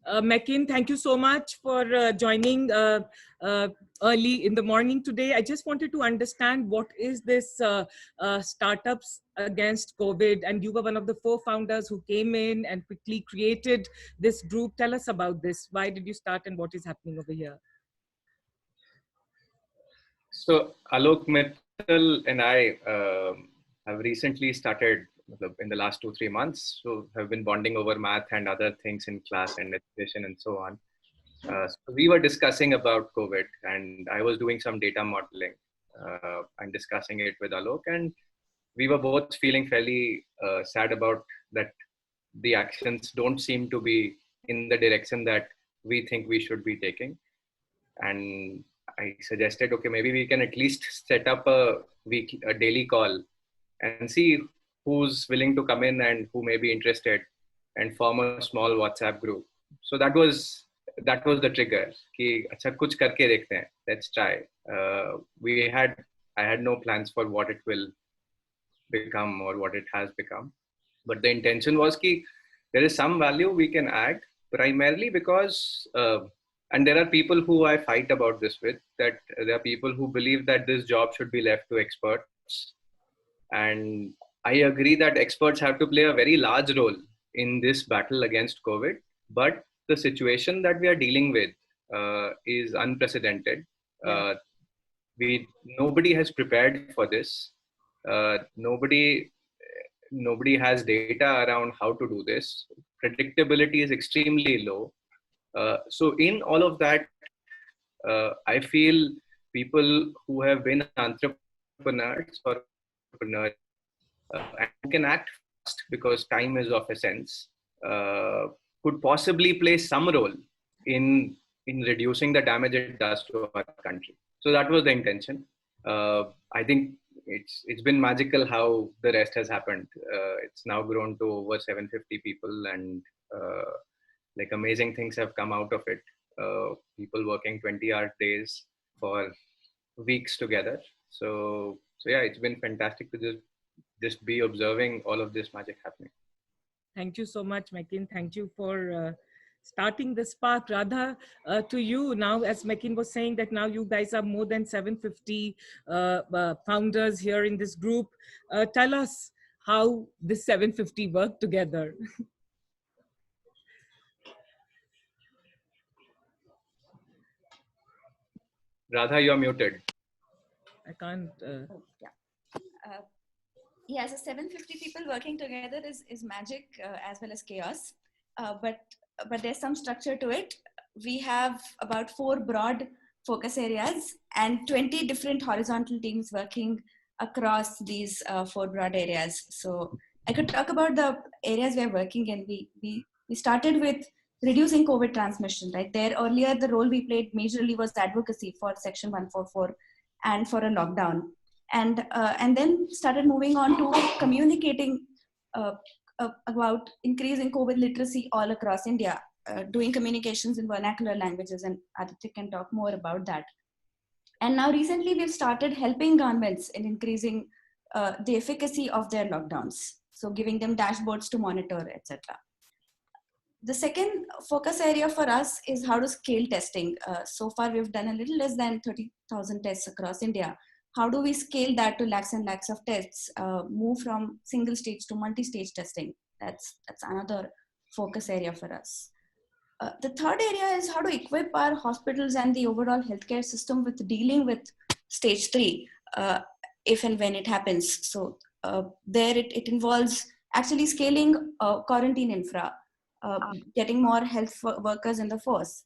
Mekin, thank you so much for joining early in the morning today. I just wanted to understand what is this startups against COVID, and you were one of the 4 founders who came in and quickly created this group. Tell us about this. Why did you start and what is happening over here? So Alok Mittal and I have recently started in the last 2-3 months. So have been bonding over math and other things in class and education and so on. So we were discussing about COVID, and I was doing some data modeling and discussing it with Alok, and we were both feeling fairly sad about that. The actions don't seem to be in the direction that we think we should be taking. And I suggested, okay, maybe we can at least set up a daily call and see who's willing to come in and who may be interested, and form a small WhatsApp group. So that was the trigger. कि अच्छा कुछ करके देखते हैं. Let's try. I had no plans for what it will become or what it has become, but the intention was कि there is some value we can add, primarily because and there are people who I fight about this with, that there are people who believe that this job should be left to experts, and I agree that experts have to play a very large role in this battle against COVID, but the situation that we are dealing with is unprecedented. Nobody has prepared for this. Nobody has data around how to do this. Predictability is extremely low. So in all of that, I feel people who have been entrepreneurs or entrepreneurs and who can act fast because time is of essence, could possibly play some role in reducing the damage it does to our country. So that was the intention. I think it's been magical how the rest has happened. It's now grown to over 750 people, and like amazing things have come out of it. People working 20-hour days for weeks together. So yeah, it's been fantastic to just be observing all of this magic happening. Thank you so much, Mekin. Thank you for starting this path. Radha, to you now, as Mekin was saying, that now you guys are more than 750 founders here in this group. Tell us how this 750 work together. Radha, you're muted. I can't. Yeah, so 750 people working together is magic as well as chaos. But there's some structure to it. We have about 4 broad focus areas and 20 different horizontal teams working across these 4 broad areas. So I could talk about the areas we're working in. We started with reducing COVID transmission, right? There earlier, the role we played majorly was advocacy for Section 144 and for a lockdown. And then started moving on to communicating about increasing COVID literacy all across India, doing communications in vernacular languages, and Aditya can talk more about that. And now recently we've started helping governments in increasing the efficacy of their lockdowns. So giving them dashboards to monitor, etc. The second focus area for us is how to scale testing. So far we've done a little less than 30,000 tests across India. How do we scale that to lakhs and lakhs of tests, move from single stage to multi-stage testing? That's another focus area for us. The third area is how to equip our hospitals and the overall healthcare system with dealing with stage 3, if and when it happens. So there it involves actually scaling quarantine infra, getting more health workers in the force,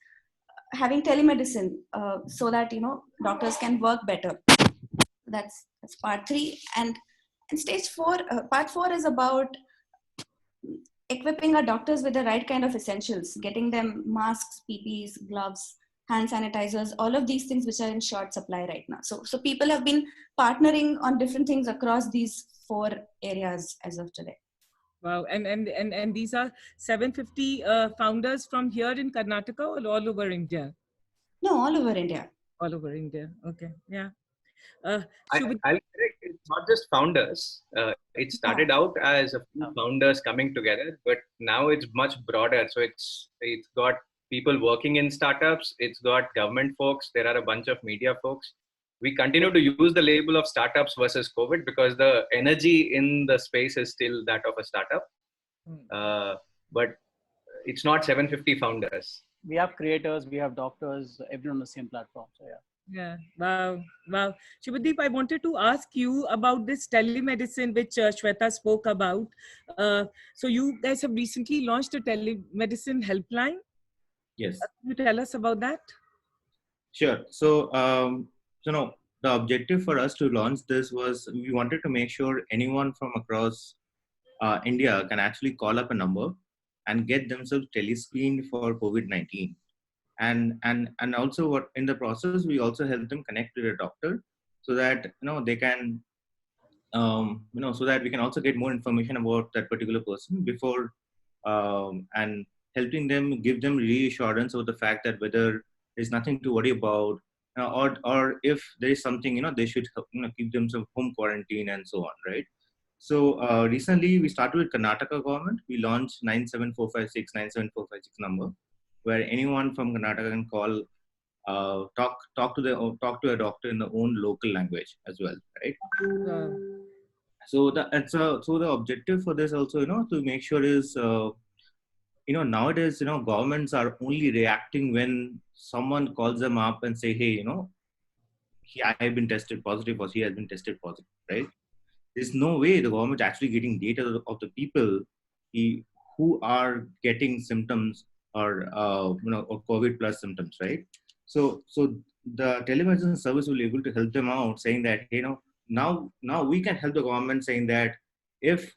having telemedicine so that doctors can work better. That's part 3, and stage 4. Part 4 is about equipping our doctors with the right kind of essentials, getting them masks, PPEs, gloves, hand sanitizers, all of these things which are in short supply right now. So people have been partnering on different things across these 4 areas as of today. Wow, and these are 750 founders from here in Karnataka or all over India? No, all over India. All over India. Okay, yeah. I'll correct, it's not just founders. It started out as a few founders coming together, but now it's much broader. So it's got people working in startups. It's got government folks. There are a bunch of media folks. We continue to use the label of startups versus COVID because the energy in the space is still that of a startup. But it's not 750 founders. We have creators, we have doctors, everyone on the same platform. So yeah. Yeah. Wow. Wow. Subhadeep, I wanted to ask you about this telemedicine, which Shweta spoke about. So you guys have recently launched a telemedicine helpline. Yes. Can you tell us about that? Sure. So, no, the objective for us to launch this was we wanted to make sure anyone from across India can actually call up a number and get themselves telescreened for COVID-19. And also what in the process, we also help them connect to a doctor so that, they can, so that we can also get more information about that particular person before, and helping them, give them reassurance of the fact that whether there's nothing to worry about, or if there is something, they should, keep themselves home quarantine and so on, right? So recently we started with Karnataka government. We launched 97456 number, where anyone from Karnataka can call, talk to a doctor in their own local language as well, right? So the objective for this also, to make sure is, nowadays, governments are only reacting when someone calls them up and say, hey, I have been tested positive or she has been tested positive, right? There's no way the government actually getting data of the people who are getting symptoms or, or COVID plus symptoms, right? So the telemedicine service will be able to help them out, saying that, now we can help the government, saying that if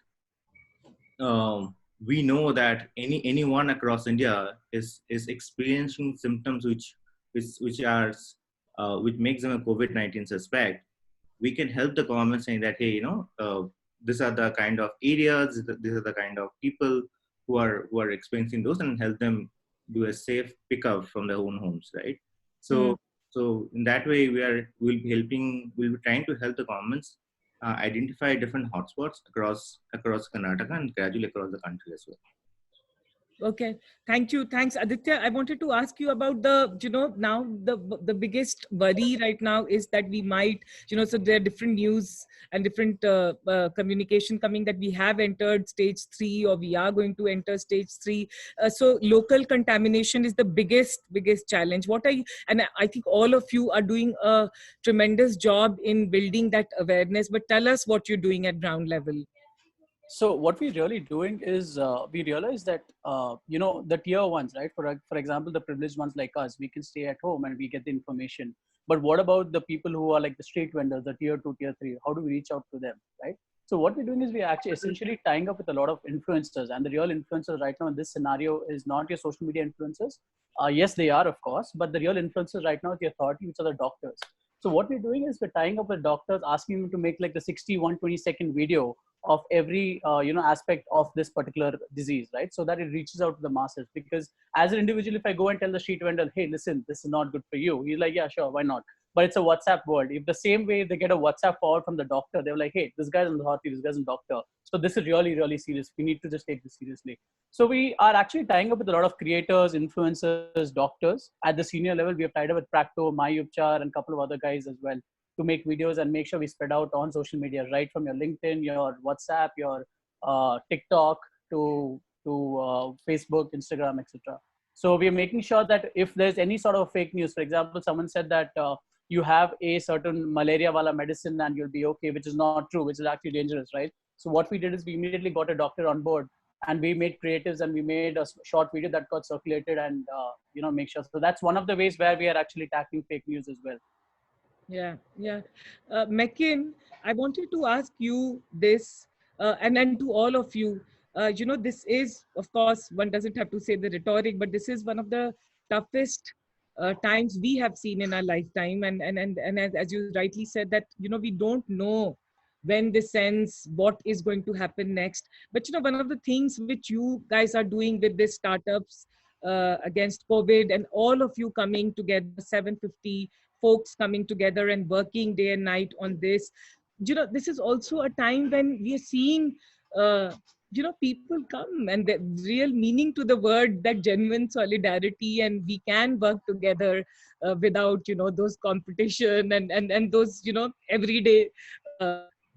we know that anyone across India is experiencing symptoms which makes them a COVID-19 suspect, we can help the government, saying that, hey, these are the kind of areas, these are the kind of people who are experiencing those, and help them do a safe pickup from their own homes, right? So in that way, we'll be trying to help the governments identify different hotspots across Karnataka and gradually across the country as well. Okay, thank you. Thanks, Aditya. I wanted to ask you about now the biggest worry right now is that we might, so there are different news and different communication coming that we have entered stage 3 or we are going to enter stage 3. So local contamination is the biggest challenge. What are you, and I think all of you are doing a tremendous job in building that awareness, but tell us what you're doing at ground level. So what we're really doing is we realize that, the tier ones, right? For example, the privileged ones like us, we can stay at home and we get the information. But what about the people who are like the street vendors, the tier 2, tier 3? How do we reach out to them, right? So what we're doing is we're actually essentially tying up with a lot of influencers. And the real influencers right now in this scenario is not your social media influencers. Yes, they are, of course. But the real influencers right now is the authority, which are the doctors. So what we're doing is we're tying up with doctors, asking them to make like the 120-second video of every aspect of this particular disease, right? So that it reaches out to the masses. Because as an individual, if I go and tell the street vendor, hey, listen, this is not good for you, he's like, yeah, sure, why not? But it's a WhatsApp world. If the same way they get a WhatsApp forward from the doctor, they're like, hey, this guy's on the authority, this guy's a doctor. So this is really, really serious. We need to just take this seriously. So we are actually tying up with a lot of creators, influencers, doctors. At the senior level, we have tied up with Practo, MyUpchar, and a couple of other guys as well, to make videos and make sure we spread out on social media, right from your LinkedIn, your WhatsApp, your TikTok to Facebook, Instagram, etc. So we are making sure that if there's any sort of fake news, for example, someone said that you have a certain malaria wala medicine and you'll be okay, which is not true, which is actually dangerous, right? So what we did is we immediately got a doctor on board, and we made creatives and we made a short video that got circulated and make sure. So that's one of the ways where we are actually tackling fake news as well. Yeah. Mekin, I wanted to ask you this, and to all of you, this is, of course, one doesn't have to say the rhetoric, but this is one of the toughest times we have seen in our lifetime. And as you rightly said that, we don't know when this ends, what is going to happen next. But, one of the things which you guys are doing with these startups against COVID, and all of you coming together, 750 folks coming together and working day and night on this. This is also a time when we are seeing, people come, and the real meaning to the word, that genuine solidarity, and we can work together without those competition and those everyday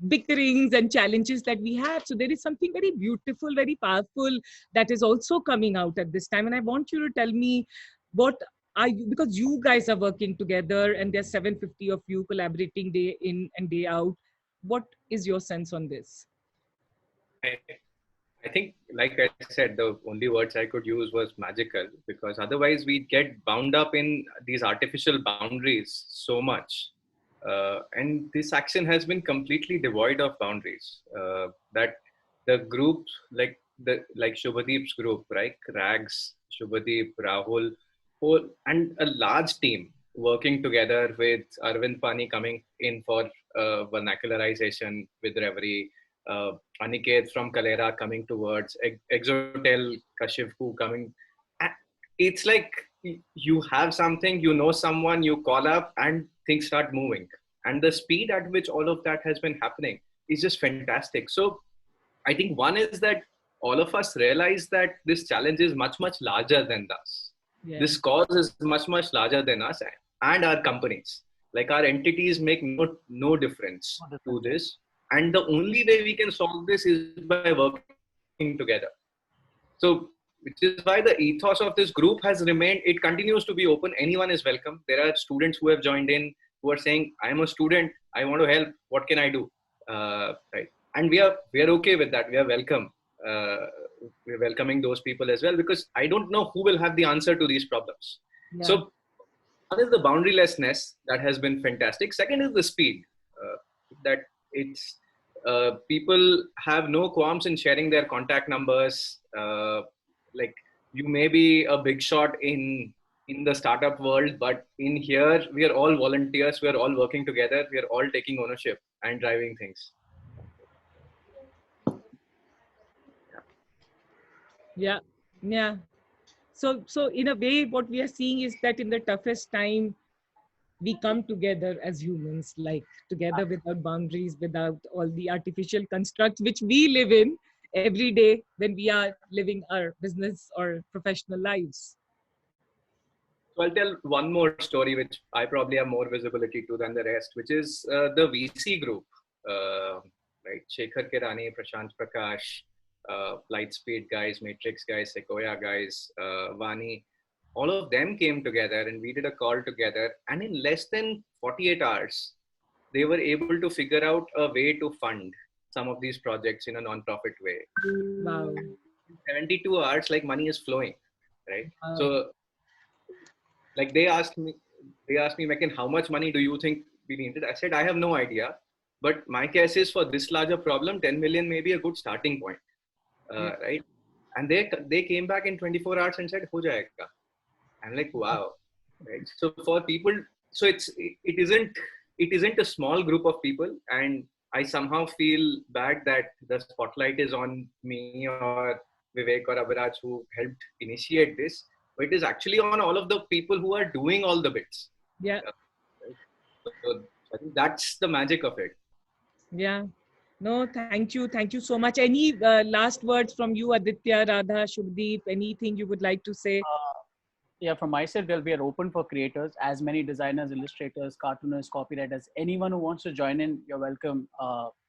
bickerings and challenges that we have. So there is something very beautiful, very powerful, that is also coming out at this time. And I want you to tell me, what are you, because you guys are working together and there's 750 of you collaborating day in and day out. What is your sense on this? I, I think, like I said, the only words I could use was magical, because otherwise we get bound up in these artificial boundaries so much. And this action has been completely devoid of boundaries. That the group, like Subhadeep's group, right? Rags, Subhadeep, Rahul, and a large team working together with Arvind Pani coming in for vernacularization with Reverie, Aniket from Kalera coming towards, Exotel Kashivku coming. It's like you have something, someone, you call up and things start moving. And the speed at which all of that has been happening is just fantastic. So I think one is that all of us realize that this challenge is much, much larger than us. Yeah. This cause is much, much larger than us and our companies. Like our entities make no difference to this. And the only way we can solve this is by working together. So, which is why the ethos of this group has remained, it continues to be open. Anyone is welcome. There are students who have joined in, who are saying, I'm a student, I want to help, what can I do? Right. And we are okay with that. We are welcome. We're welcoming those people as well, because I don't know who will have the answer to these problems. Yeah. So one is the boundarylessness that has been fantastic. Second is the speed, that it's people have no qualms in sharing their contact numbers. Like you may be a big shot in the startup world, but in here we are all volunteers. We are all working together. We are all taking ownership and driving things. Yeah. So in a way, what we are seeing is that in the toughest time, we come together as humans, like together without boundaries, without all the artificial constructs which we live in every day when we are living our business or professional lives. So I'll tell one more story, which I probably have more visibility to than the rest, which is the VC group, right? Shekhar Kirani, Prashant Prakash, Lightspeed guys, Matrix guys, Sequoia guys, Vani, all of them came together and we did a call together. And in less than 48 hours, they were able to figure out a way to fund some of these projects in a non-profit way. Wow. In 72 hours, like money is flowing, right? Wow. So like they asked me, Mekin, how much money do you think we needed? I said, I have no idea. But my guess is for this larger problem, 10 million may be a good starting point, right? And they came back in 24 hours and said, ho jayega. I'm like, wow, right? So for people, so it isn't a small group of people, and I somehow feel bad that the spotlight is on me or Vivek or Abhiraj who helped initiate this, but it is actually on all of the people who are doing all the bits. Yeah. So I think that's the magic of it. Yeah. No, thank you so much. Any last words from you, Aditya, Radha, Subhadeep? Anything you would like to say? Yeah, from my side, we are open for creators, as many designers, illustrators, cartoonists, copywriters, anyone who wants to join in, you're welcome.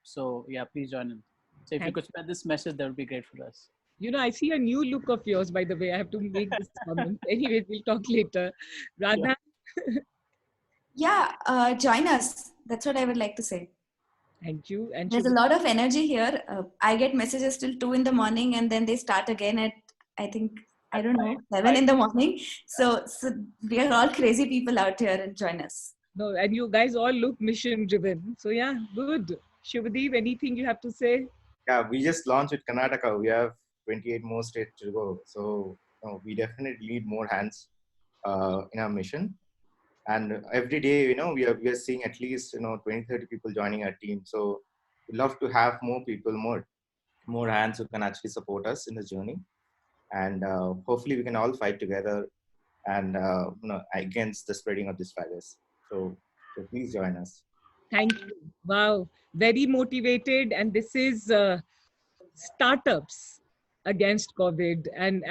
So yeah, please join in. So if you could spread this message, that would be great for us. I see a new look of yours, by the way. I have to make this comment. Anyway, we'll talk later. Radha? Yeah, join us. That's what I would like to say. Thank you. And there's a lot of energy here. I get messages till 2 a.m. and then they start again at, I think, I don't know, 7 a.m. So we are all crazy people out here, and join us. No, and you guys all look mission driven. So yeah, good. Subhadeep, anything you have to say? Yeah, we just launched with Karnataka. We have 28 more states to go. So we definitely need more hands in our mission. And every day, we are seeing at least 20-30 people joining our team. So we love to have more people, more hands who can actually support us in this journey. And hopefully we can all fight together and against the spreading of this virus. So please join us. Thank you. Wow, very motivated. And this is startups against COVID. And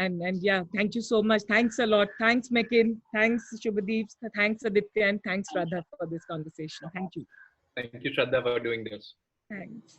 yeah, thank you so much. Thanks a lot. Thanks, Mekin. Thanks, Subhadeep. Thanks, Aditya. And thanks, Radha, for this conversation. Thank you. Thank you, Shradha, for doing this. Thanks.